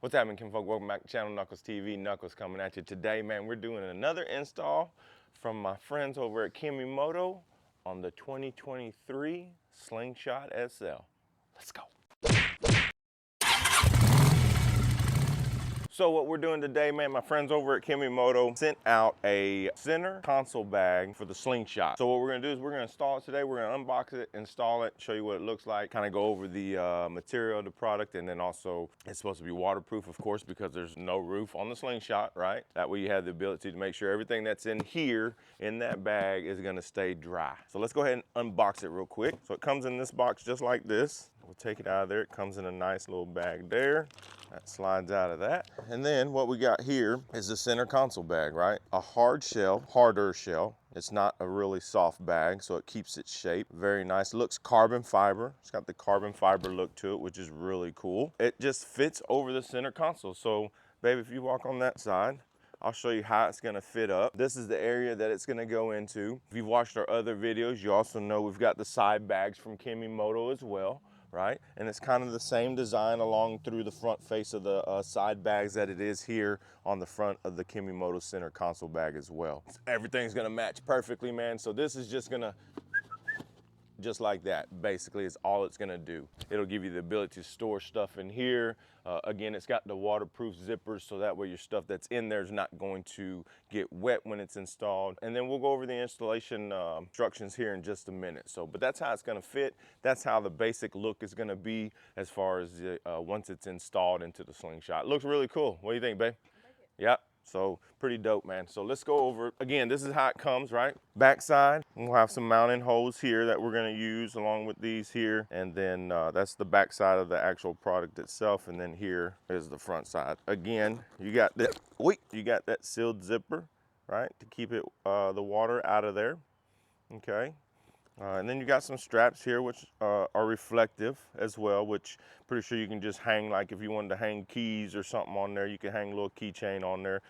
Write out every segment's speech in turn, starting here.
What's happening, Kim folk? Welcome back to channel Knuckles TV. Knuckles coming at you today, man. We're doing another install from my friends over at Kemi Moto on the 2023 Slingshot SL. Let's go. So what we're doing today, man, my friends over at Kemi Moto sent out a center console bag for the Slingshot. So what we're gonna do is we're gonna install it today. We're gonna unbox it, install it, show you what it looks like, kind of go over the material of the product, and then also it's supposed to be waterproof, of course, because there's no roof on the Slingshot, right? That way you have the ability to make sure everything that's in here, in that bag, is gonna stay dry. So let's go ahead and unbox it real quick. So it comes in this box just like this. We'll take it out of there. It comes in a nice little bag there. That slides out of that. And then what we got here is the center console bag, right? A hard shell, harder shell. It's not a really soft bag, so it keeps its shape. Very nice. It looks carbon fiber. It's got the carbon fiber look to it, which is really cool. It just fits over the center console. So, baby, if you walk on that side, I'll show you how it's gonna fit up. This is the area that it's gonna go into. If you've watched our other videos, you also know we've got the side bags from Kemi Moto as well, right? And it's kind of the same design along through the front face of the side bags that it is here on the front of the Kemi Moto center console bag as well. Everything's gonna match perfectly, man. So this is just gonna, just like that, basically is all it's gonna do. It'll give you the ability to store stuff in here. Again, it's got the waterproof zippers, so that way your stuff that's in there is not going to get wet when it's installed. And then we'll go over the installation instructions here in just a minute. So, but that's how it's gonna fit. That's how the basic look is gonna be as far as once it's installed into the Slingshot. It looks really cool. What do you think, babe? I like it. Yep. So pretty dope, man. So let's go over, again, this is how it comes, right? Backside, we'll have some mounting holes here that we're gonna use along with these here. And then that's the backside of the actual product itself. And then here is the front side. Again, you got that, you got that sealed zipper, right? To keep it, the water out of there, okay? And then you got some straps here which are reflective as well, which pretty sure you can just hang, like if you wanted to hang keys or something on there, you can hang a little keychain on there.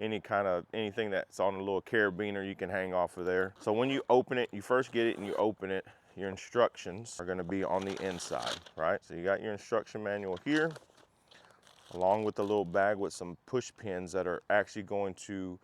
Anything that's on a little carabiner you can hang off of there. So when you open it, you first get it and you open it, your instructions are gonna be on the inside, right? So you got your instruction manual here, along with the little bag with some push pins that are actually going to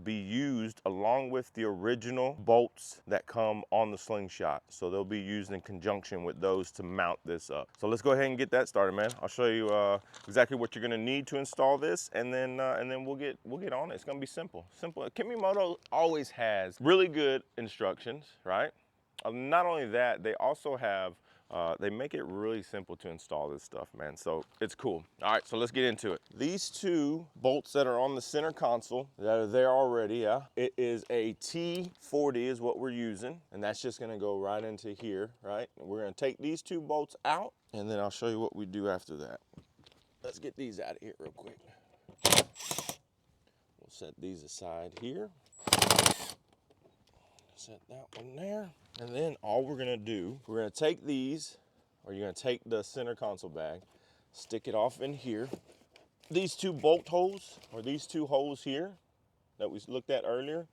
be used along with the original bolts that come on the Slingshot. So they'll be used in conjunction with those to mount this up. So let's go ahead and get that started, man. I'll show you exactly what you're gonna need to install this, and then we'll get on it. It's gonna be simple. Kemi Moto always has really good instructions, right? Not only that, they also have they make it really simple to install this stuff, man. So it's cool. All right, so let's get into it. These two bolts that are on the center console that are there already, yeah, it is a T40 is what we're using, and that's just gonna go right into here, right? And we're gonna take these two bolts out, and then I'll show you what we do after that. Let's get these out of here real quick. We'll set these aside here. Set that one there. And then all we're gonna do, we're gonna take these, or you're gonna take the center console bag, stick it off in here. These two bolt holes, or these two holes here that we looked at earlier,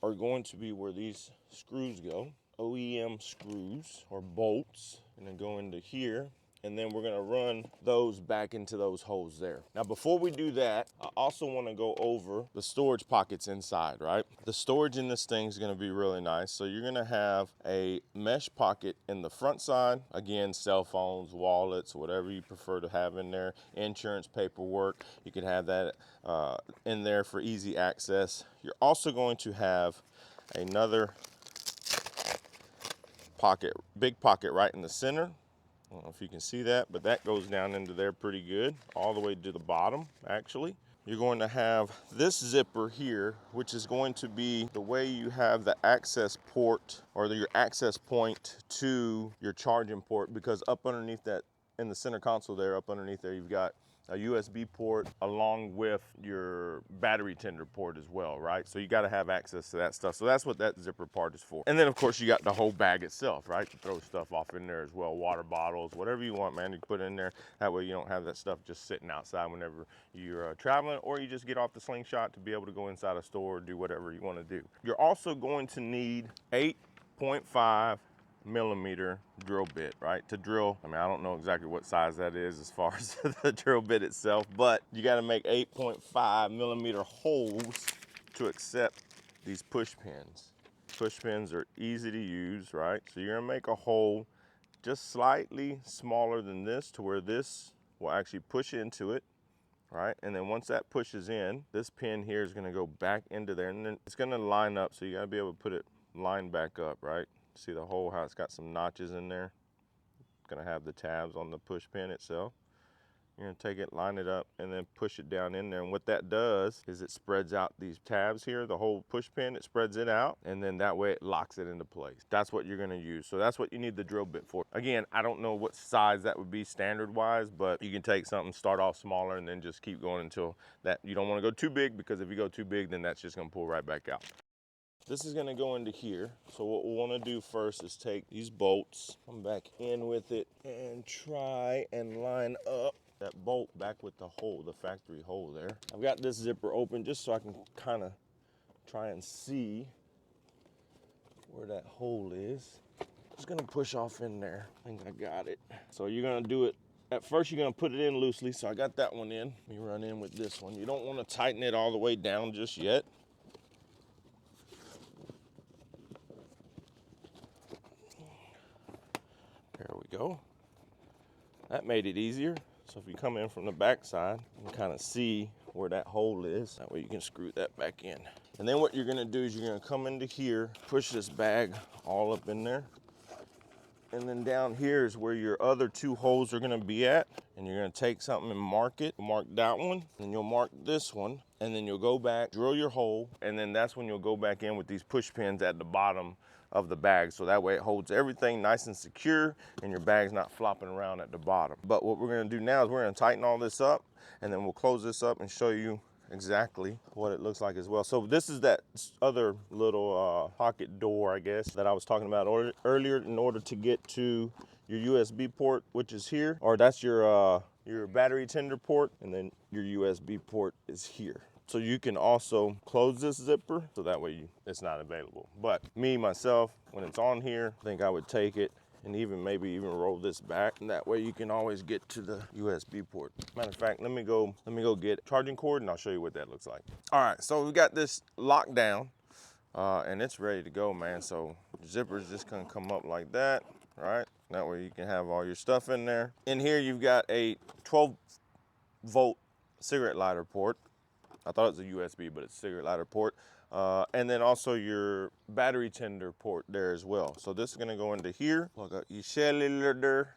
are going to be where these screws go. OEM screws, or bolts, and then go into here. And then we're gonna run those back into those holes there. Now, before we do that, I also wanna go over the storage pockets inside, right? The storage in this thing is gonna be really nice. So you're gonna have a mesh pocket in the front side. Again, cell phones, wallets, whatever you prefer to have in there. Insurance paperwork, you can have that in there for easy access. You're also going to have another pocket, big pocket right in the center. I don't know if you can see that, but that goes down into there pretty good, all the way to the bottom, actually. You're going to have this zipper here, which is going to be the way you have the access port, or your access point to your charging port, because up underneath that, in the center console there, up underneath there, you've got a USB port along with your battery tender port as well, right? So you got to have access to that stuff. So that's what that zipper part is for. And then of course you got the whole bag itself, right? To throw stuff off in there as well, water bottles, whatever you want, man, you put in there. That way you don't have that stuff just sitting outside whenever you're traveling, or you just get off the Slingshot to be able to go inside a store or do whatever you want to do. You're also going to need 8.5 millimeter drill bit, right? To drill, I mean, I don't know exactly what size that is as far as the drill bit itself, but you gotta make 8.5 millimeter holes to accept these push pins. Push pins are easy to use, right? So you're gonna make a hole just slightly smaller than this to where this will actually push into it, right? And then once that pushes in, this pin here is gonna go back into there, and then it's gonna line up, so you gotta be able to put it line back up, right? See the hole, how it's got some notches in there? It's gonna have the tabs on the push pin itself. You're gonna take it, line it up, and then push it down in there. And what that does is it spreads out these tabs here, the whole push pin, it spreads it out, and then that way it locks it into place. That's what you're gonna use. So that's what you need the drill bit for. Again, I don't know what size that would be standard-wise, but you can take something, start off smaller, and then just keep going until that, you don't wanna go too big, because if you go too big, then that's just gonna pull right back out. This is gonna go into here. So what we wanna do first is take these bolts, come back in with it, and try and line up that bolt back with the hole, the factory hole there. I've got this zipper open just so I can kind of try and see where that hole is. Just gonna push off in there. I think I got it. So you're gonna do it, at first you're gonna put it in loosely. So I got that one in. Let me run in with this one. You don't wanna tighten it all the way down just yet. There we go. That made it easier. So if you come in from the back side, you can kind of see where that hole is. That way you can screw that back in. And then what you're gonna do is you're gonna come into here, push this bag all up in there. And then down here is where your other two holes are gonna be at. And you're gonna take something and mark it. Mark that one, and you'll mark this one. And then you'll go back, drill your hole, and then that's when you'll go back in with these push pins at the bottom of the bag. So that way it holds everything nice and secure and your bag's not flopping around at the bottom. But what we're gonna do now is we're gonna tighten all this up, and then we'll close this up and show you exactly what it looks like as well. So this is that other little pocket door, I guess, that I was talking about earlier, in order to get to your USB port, which is here, or that's your battery tender port, and then your USB port is here. So you can also close this zipper, so that way it's not available. But me, myself, when it's on here, I think I would take it and maybe even roll this back, and that way you can always get to the USB port. Matter of fact, let me go get charging cord, and I'll show you what that looks like. All right, so we got this locked down, and it's ready to go, man. So the zipper's just gonna come up like that, right? That way you can have all your stuff in there. In here, you've got a 12-volt cigarette lighter port. I thought it was a USB, but it's a cigarette lighter port. And then also your battery tender port there as well. So this is gonna go into here. Plug up your cellular,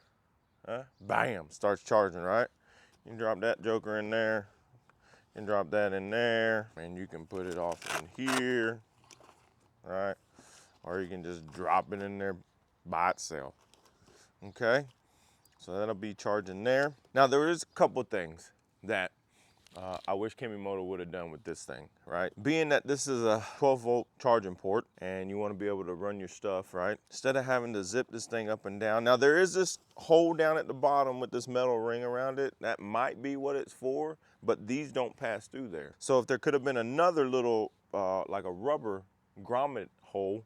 bam, starts charging, right? You can drop that joker in there, you can drop that in there, and you can put it off in here, right? Or you can just drop it in there by itself, okay? So that'll be charging there. Now there is a couple things that I wish Kemi Moto would have done with this thing, right? Being that this is a 12-volt charging port and you want to be able to run your stuff, right? Instead of having to zip this thing up and down. Now there is this hole down at the bottom with this metal ring around it. That might be what it's for, but these don't pass through there. So if there could have been another little, like a rubber grommet hole,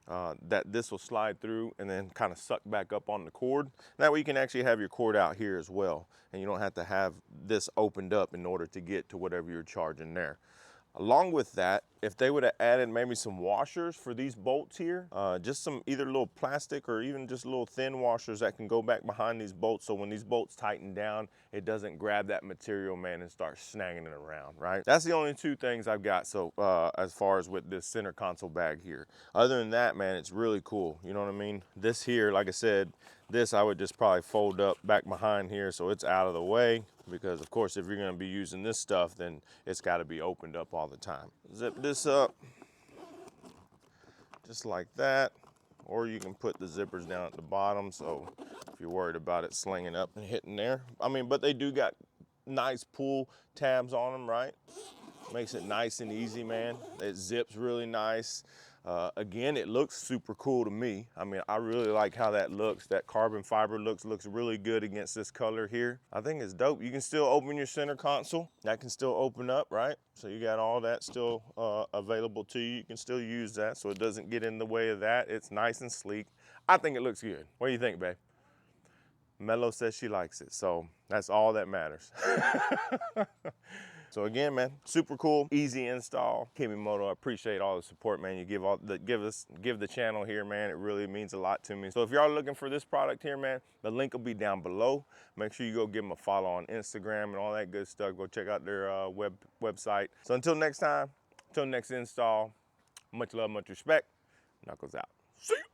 that this will slide through and then kind of suck back up on the cord. That way you can actually have your cord out here as well, and you don't have to have this opened up in order to get to whatever you're charging there. Along with that, if they would have added maybe some washers for these bolts here, just some either little plastic or even just little thin washers that can go back behind these bolts, so when these bolts tighten down, it doesn't grab that material, man, and start snagging it around, right? That's the only two things I've got, so as far as with this center console bag here. Other than that, man, it's really cool, you know what I mean? This here, like I said, this I would just probably fold up back behind here so it's out of the way, because of course if you're going to be using this stuff, then it's got to be opened up all the time. Zip this up just like that, or you can put the zippers down at the bottom, so if you're worried about it slinging up and hitting there. I mean, but they do got nice pull tabs on them, right? Makes it nice and easy, man. It zips really nice. Again, it looks super cool to me. I mean, I really like how that looks. That carbon fiber looks really good against this color here. I think it's dope. You can still open your center console. That can still open up, right? So you got all that still available to you. You can still use that so it doesn't get in the way of that. It's nice and sleek. I think it looks good. What do you think, babe? Mello says she likes it, so that's all that matters. So again, man, super cool, easy install. Kemi Moto, I appreciate all the support, man. You give the channel here, man. It really means a lot to me. So if y'all are looking for this product here, man, the link will be down below. Make sure you go give them a follow on Instagram and all that good stuff. Go check out their website. So until next time, until next install, much love, much respect. Knuckles out. See you.